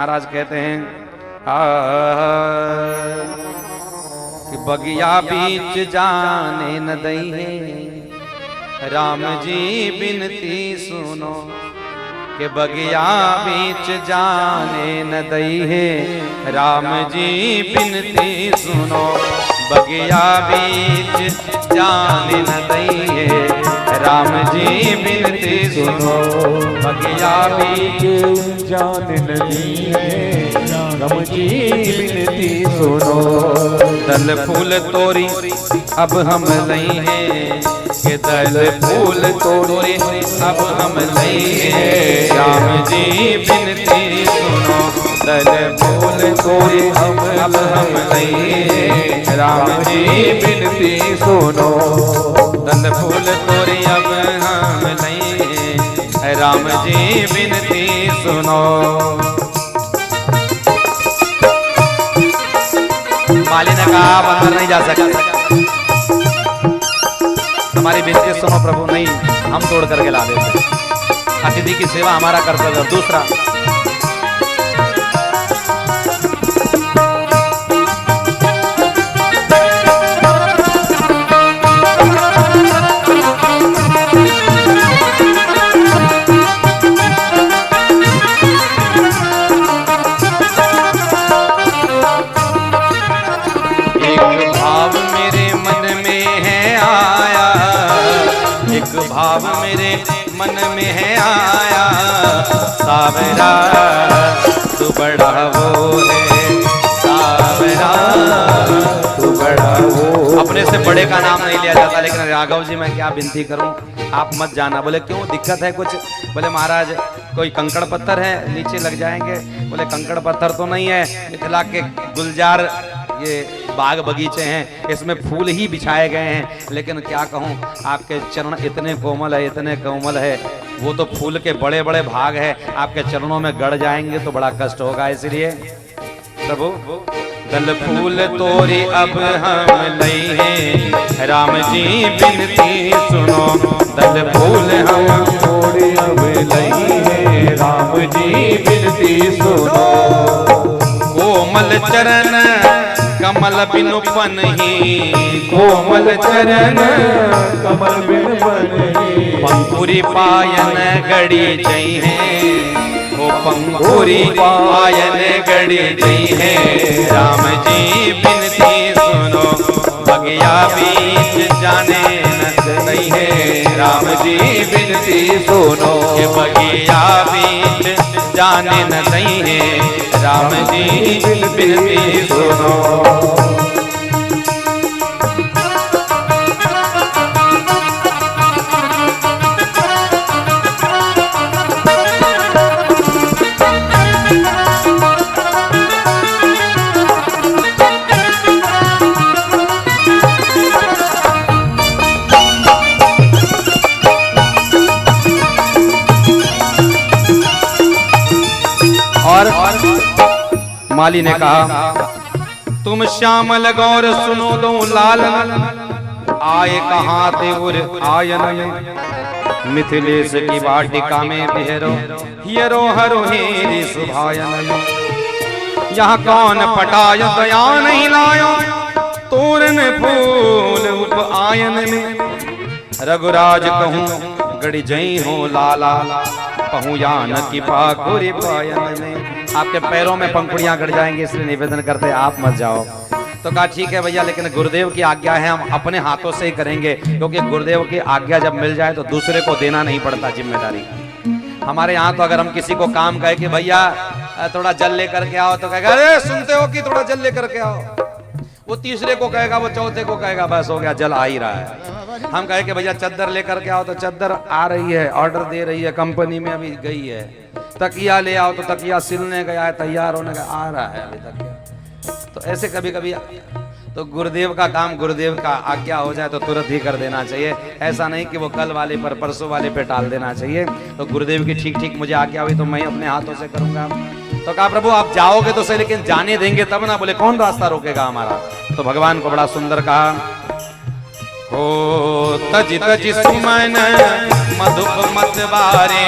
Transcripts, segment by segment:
महाराज कहते हैं कि बगिया बीच जाने न दई राम जी बिनती सुनो कि बगिया बीच जाने न दई है राम जी बिनती सुनो बगिया बीच जाने न दई है राम जी बिनती सुनो बगिया बीच जाने नदी है राम जी बिनती सुनो। दल फूल तोरी अब हम लई हैं कि दल फूल तोरी अब हम लई हैं राम जी बिनती सुनो दल फूल तोरी अब हम लई हैं राम जी बिनती सुनो दल फूल तोरी अब हम लई हैं राम जी बिनती सुनो। माली ने कहा आप अंदर नहीं जा सकते, हमारी विनती सुनो प्रभु, नहीं हम तोड़ करके ला देते, अतिथि की सेवा हमारा कर्तव्य। दूसरा भाव मेरे मन में है आया सावरा तू बड़ा वो है सावरा तू बड़ा वो। अपने से बड़े का नाम नहीं लिया जाता, लेकिन राघव जी मैं क्या विनती करूं आप मत जाना। बोले क्यों दिक्कत है कुछ? बोले महाराज कोई कंकड़ पत्थर है नीचे लग जाएंगे। बोले कंकड़ पत्थर तो नहीं है, मिथिला के गुलजार ये बाग बगीचे हैं, इसमें फूल ही बिछाए गए हैं, लेकिन क्या कहूँ आपके चरण इतने कोमल है इतने कोमल है, वो तो फूल के बड़े बड़े भाग है, आपके चरणों में गड़ जाएंगे तो बड़ा कष्ट होगा। इसलिए प्रभु दल फूल तोरी अब हम लई हैं राम जी बिनती सुनो दल फूल हम तोड़ी अब लई है राम जी बिनती सुनो। कोमल चरण कमल बिनु पनहि कोमल चरण कमल बिनु पनहि पंखुरी पायन गड़ी जई है ओ पंखुरी पायन गड़ी जई है राम जी बिनती सुनो बगिया बीच जाने न दई है राम जी बिनती सुनो ये बगिया बीच जाने न दई है राम जी बिनती सुनो। और माली ने कहा तुम श्यामल गौर सुनो दो लाल आए कहाँ ते उर आयन में मिथिलेश की वाटिका में बिहरो हियरो हरो हेरी सुभायन। यहाँ कौन पटाय दया नहीं लायो तोरण फूल उप आयन में रघुराज कहूँ गड़ी जई हो लाला पहू यान की पाकुरी पायन में। आपके पैरों में पंखुड़ियां गड़ जाएंगे इसलिए निवेदन करते हैं आप मत जाओ। तो कहा ठीक है भैया, लेकिन गुरुदेव की आज्ञा है हम अपने हाथों से ही करेंगे, क्योंकि गुरुदेव की आज्ञा जब मिल जाए तो दूसरे को देना नहीं पड़ता जिम्मेदारी। हमारे यहाँ तो अगर हम किसी को काम कहे कि भैया थोड़ा जल लेकर के आओ, तो कहेगा अरे सुनते हो कि थोड़ा जल लेकर के आओ। वो तीसरे को कहेगा, वो चौथे को कहेगा, बस हो गया जल आ ही रहा है। हम कहे कि भैया चद्दर लेकर के आओ, तो चद्दर आ रही है, ऑर्डर दे रही है, कंपनी में अभी गई है। तकिया ले आओ, तो तकिया सिलने गया है, तैयार होने का आ रहा है अभी तक। तो ऐसे कभी कभी तो गुरुदेव का काम गुरुदेव का आज्ञा हो जाए तो तुरंत ही कर देना चाहिए। ऐसा नहीं कि वो कल वाले पर परसों वाले पे टाल देना चाहिए। तो गुरुदेव की ठीक ठीक मुझे आज्ञा हुई तो मैं अपने हाथों से करूंगा। तो कहा प्रभु आप जाओगे तो सही, लेकिन जाने देंगे तब ना। बोले कौन रास्ता रोकेगा हमारा। तो भगवान को बड़ा सुंदर कहा हो तज तज सुमन मधुप मतवारे,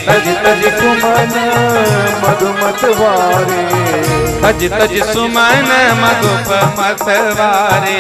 तज तज सुमन मधुमत वारे, तज तज सुमन मधुप मतवारे,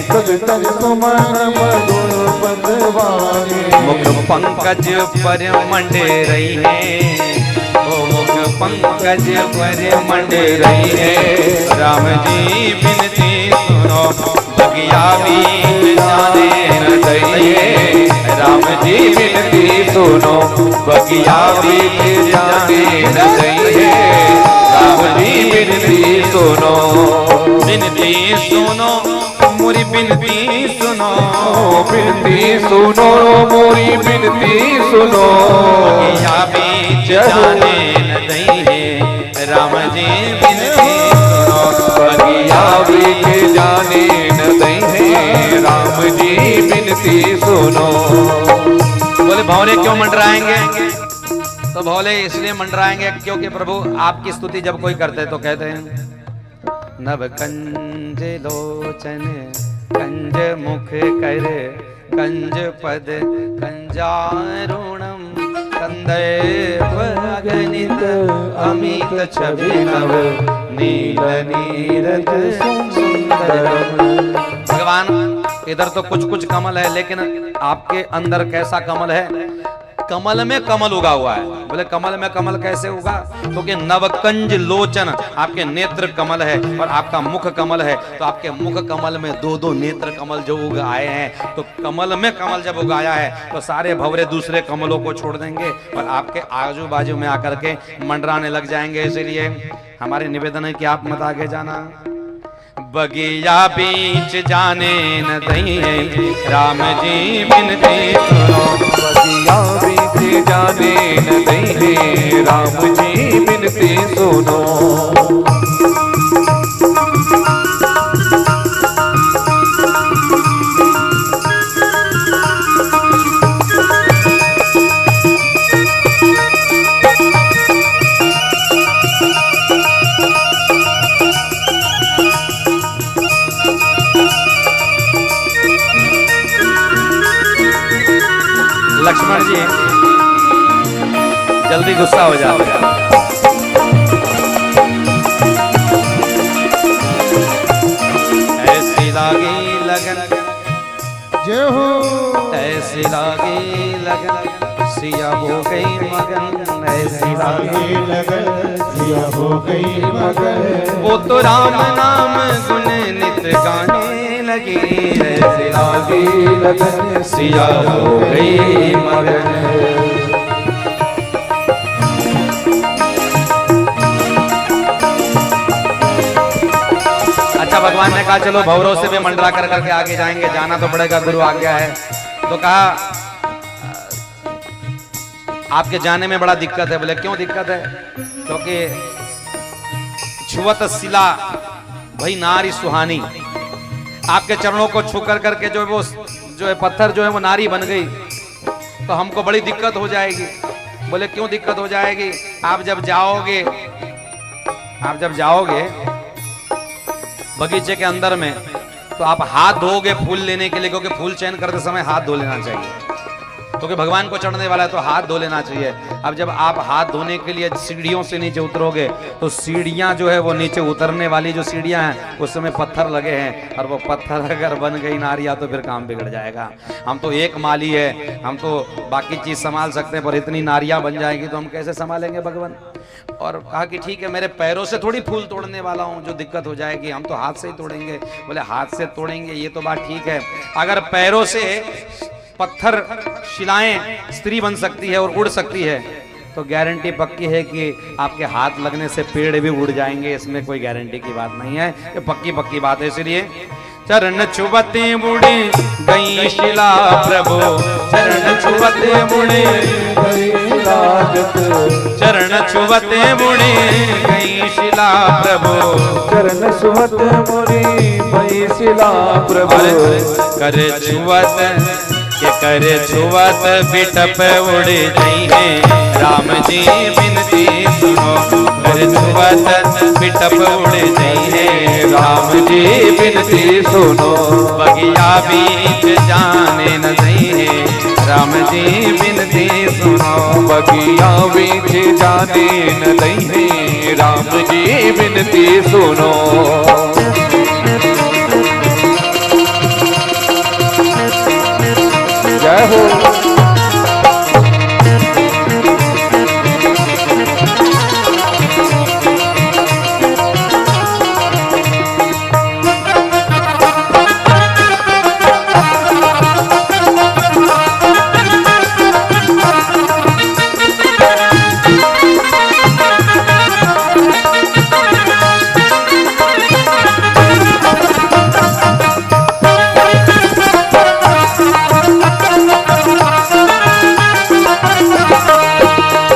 तज तज सुमन मधुमत वारे। मुख पंकज पर मंडे रही है, ओ मुख पंकज पर मंडे रही है। राम जी बिनती सुनो बगिया बीच जाने न दइए, राम जी बिनती सुनो बगिया बीच जाने न दइए, राम जी बिनती सुनो। बिनती सुनो मोरी बिनती सुनो, बिनती सुनो मोरी बिनती सुनो, बगिया बीच जाने न दइए, राम जी बिनती सुनो बगिया बीच जाने न दइए, राम जी बिनती सुनो। बोले भौले क्यों मंडराएंगे? तो भौले इसलिए मंडराएंगे क्योंकि प्रभु आपकी स्तुति जब कोई करते तो कहते हैं नव कंज लोचन कंज मुख कर कंज पद कंजारुणम कंदैव अगणित अमित छवि नव नील नीरज सुंदरम। भगवान इधर तो कुछ कुछ कमल है, लेकिन आपके अंदर कैसा कमल है? कमल में कमल उगा हुआ है। बोले कमल में कमल कैसे उगा? क्योंकि नवकंज लोचन, आपके नेत्र कमल है और आपका मुख कमल है, तो आपके मुख कमल में दो दो नेत्र कमल जो उग आए हैं, तो कमल में कमल जब उगाया है तो सारे भंवरे दूसरे कमलों को छोड़ देंगे और आपके आजू बाजू में आकर के मंडराने लग जाएंगे। इसीलिए हमारे निवेदन है कि आप मत आगे जाना। बगिया बीच जाने न दइए, राम जी बिनती सुनो, बगिया बीच जाने न दइए, राम जी बिनती सुनो। लक्ष्मण जी जल्दी गुस्सा हो जाते हैं। ऐसी लागी लगन जय हो, ऐसी लागी लगन सिया हो गई मगन, ऐसी लागी लगन सिया हो गई मगन, वो तो राम नाम गुण नित गाने लगी, ऐसी लागी लगन सिया हो गई मगन। अच्छा भगवान ने कहा चलो भौरों से भी मंडरा कर करके आगे जाएंगे, जाना तो पड़ेगा, गुरु आज्ञा है। तो कहा आपके जाने में बड़ा दिक्कत है। बोले क्यों दिक्कत है? क्योंकि छुवत शिला वही नारी सुहानी, आपके चरणों को छू कर करके जो है पत्थर जो है वो नारी बन गई, तो हमको बड़ी दिक्कत हो जाएगी। बोले क्यों दिक्कत हो जाएगी? आप जब जाओगे बगीचे के अंदर में, तो आप हाथ धोगे फूल लेने के लिए, क्योंकि फूल चयन करते समय हाथ धो लेना चाहिए, क्योंकि भगवान को चढ़ने वाला है तो हाथ धो लेना चाहिए। अब जब आप हाथ धोने के लिए सीढ़ियों से नीचे उतरोगे, तो सीढ़ियां जो है वो नीचे उतरने वाली जो सीढ़ियां हैं उसमें पत्थर लगे हैं, और वो पत्थर अगर बन गई नारियां तो फिर काम बिगड़ जाएगा। हम तो एक माली है, हम तो बाकी चीज संभाल सकते हैं, पर इतनी नारियां बन जाएगी तो हम कैसे संभालेंगे भगवान? और कहा कि ठीक है, मेरे पैरों से थोड़ी फूल तोड़ने वाला हूं, जो दिक्कत हो जाएगी हम तो हाथ से ही तोड़ेंगे। बोले हाथ से तोड़ेंगे ये तो बात ठीक है, अगर पैरों से पत्थर शिलाएं स्त्री बन सकती है और उड़ सकती है, तो गारंटी पक्की है कि आपके हाथ लगने से पेड़ भी उड़ जाएंगे। इसमें कोई गारंटी की बात नहीं है, ये पक्की बात है। इसलिए चरण छुबते मुड़े गई शिला प्रभु, चरण छुबते मुड़े चरण छुबते मुड़े गई शिला प्रभु, चरण छुबत मुड़ी गई शिला प्रभु, करे छुबत के करे छुवत बिटप उड़ गई है, राम जी बिनती सुनो, करे छुवत बिटप उड़ जाइए राम जी बिनती सुनो। बगिया बीच जाने न दइए राम जी बिनती सुनो। बगिया बीच जाने न दइए राम जी बिनती सुनो। जय हो।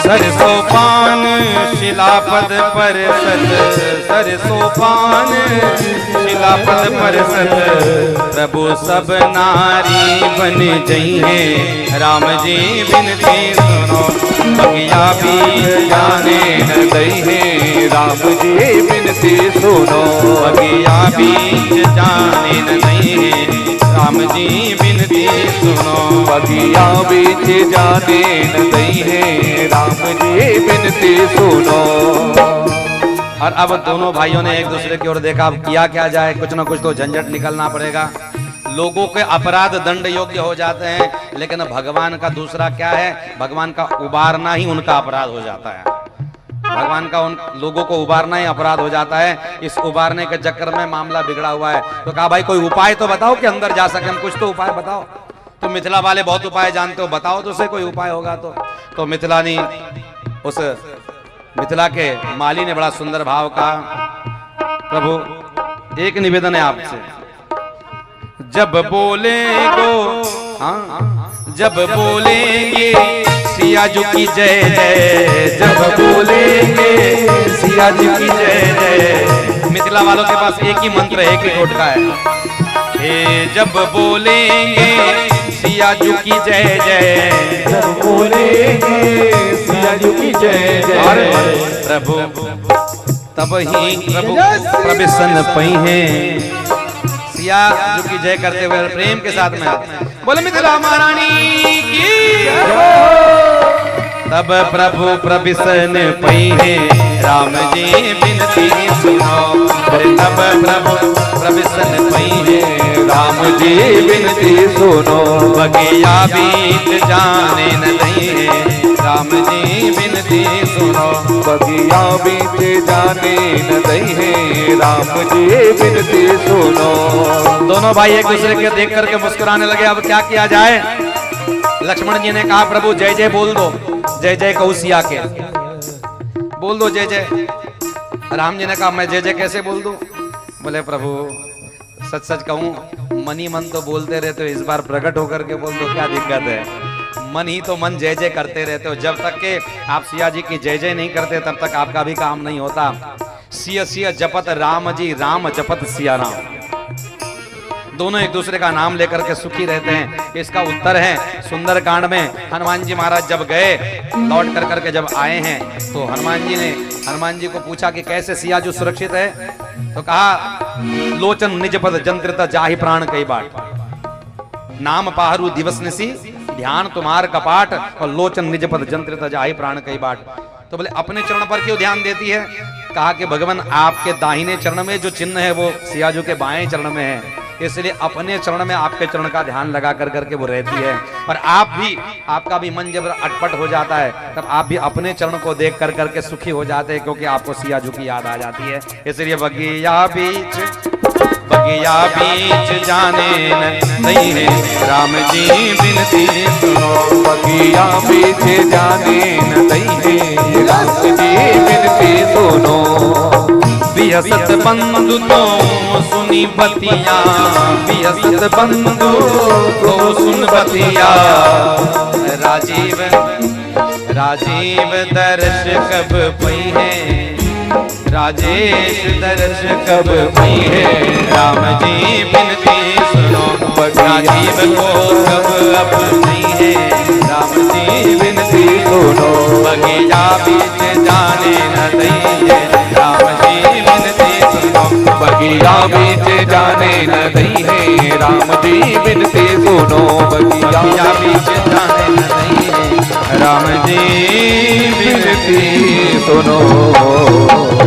सरसों पान शिलापद पर सत सरसों पान शिलापद पर सत प्रभु सब नारी बन जइए राम जी बिनती सुनो। बगिया बीच जाने न दइए राम जी बिनती सुनो। बगिया बीच जाने न दइए राम जी बिनती सुनो। बगिया बीच जाने न दइए राम जी बिनती सुनो। और अब दोनों भाइयों ने एक दूसरे की ओर देखा। अब किया क्या जाए, कुछ ना कुछ तो झंझट निकलना पड़ेगा। लोगों के अपराध दंड योग्य हो जाते हैं, लेकिन भगवान का दूसरा क्या है, भगवान का उबारना ही उनका अपराध हो जाता है। भगवान का उन लोगों को उबारना ही अपराध हो जाता है। इस उबारने के चक्कर में मामला बिगड़ा हुआ है। तो कहा भाई कोई उपाय तो बताओ कि अंदर जा सके, हम कुछ तो उपाय बताओ। तो मिथिला वाले बहुत उपाय जानते हो, बताओ तो से कोई उपाय होगा। तो मिथिलानी उस मिथिला के माली ने बड़ा सुंदर भाव कहा, प्रभु एक निवेदन है आपसे, जब बोलेंगे हाँ जब बोलेंगे सियाजू की जय जय, जब बोलेंगे सियाजू की जय जय। मिथिला वालों के पास एक ही मंत्र है, एक ही टोटका है। जब बोलेंगे सियाजू की जय जय, जब बोलेंगे सियाजू की जय जय। प्रभु तब ही प्रभु प्रभिसन पई है। सिया जो की जय करते हुए प्रेम के साथ में बोले मिथिला महारानी की। तब प्रभु प्रभिसन पई है राम जी बिनती सुनो। तब प्रभु प्रभिसन पई है राम जी बिनती सुनो। बगिया बीच जाने न दइए राम जी बिनती सुनो। बगिया बीच जाने न दइए राम जी बिनती सुनो। दोनों भाई एक दूसरे के देख करके मुस्कुराने लगे। अब क्या किया जाए। लक्ष्मण जी ने कहा प्रभु जय जय बोल दो, जय जय कहू सिया के, बोल दो जय जय। राम जी ने कहा मैं जय जय कैसे बोल दूं। बोले प्रभु सच सच कहूं, मन ही मन तो बोलते रहते हो, इस बार प्रकट होकर के बोल दो, क्या दिक्कत है। मन ही तो मन जय जय करते रहते हो। जब तक के आप सिया जी की जय जय नहीं करते तब तक आपका भी काम नहीं होता। सिया सिया जपत राम जी, राम जपत सिया राम। दोनों एक दूसरे का नाम लेकर के सुखी रहते हैं। इसका उत्तर है सुंदर कांड में। हनुमान जी महाराज जब गए, लौट कर करके जब आए हैं, तो हनुमान जी ने हनुमान जी को पूछा कि कैसे सियाजू सुरक्षित है। तो कहा लोचन निज पद जंत्रित जाहि प्राण कई बाट, नाम पाहरू दिवस निसी ध्यान तुम्हार कपाट, और लोचन निज पद जंत्रित जाहि प्राण कई बाट। तो बोले अपने चरण पर क्यों ध्यान देती है। कहा कि भगवान आपके दाहिने चरण में जो चिन्ह है वो सियाजू के बाएं चरण में है, इसलिए अपने चरण में आपके चरण का ध्यान लगा कर करके वो रहती है। और आप भी, आपका भी मन जब अटपट हो जाता है तब आप भी अपने चरण को देख कर करके सुखी हो जाते हैं, क्योंकि आपको सियाजू की याद आ जाती है। इसलिए बगिया बीच जाने नहीं है राम जी बिनती सुनो। बगिया बीच जाने नहीं है राम जी बिनती सुनो। बिहसत बंधु तो सुनी बतिया, बिहसत बंधु तो सुन बतिया। राजीव राजीव दर्श कब पई है, राजेश दर्श कब पई है राम जी बिनती सुनो। राजीव को कब अब नहीं है राम जी बिनती सुनो। बगिया बीच जाने न दइए राम जी न दई है राम जी बिनती सुनो बगिया बीच जाने न दई है राम जी बिनती सुनो।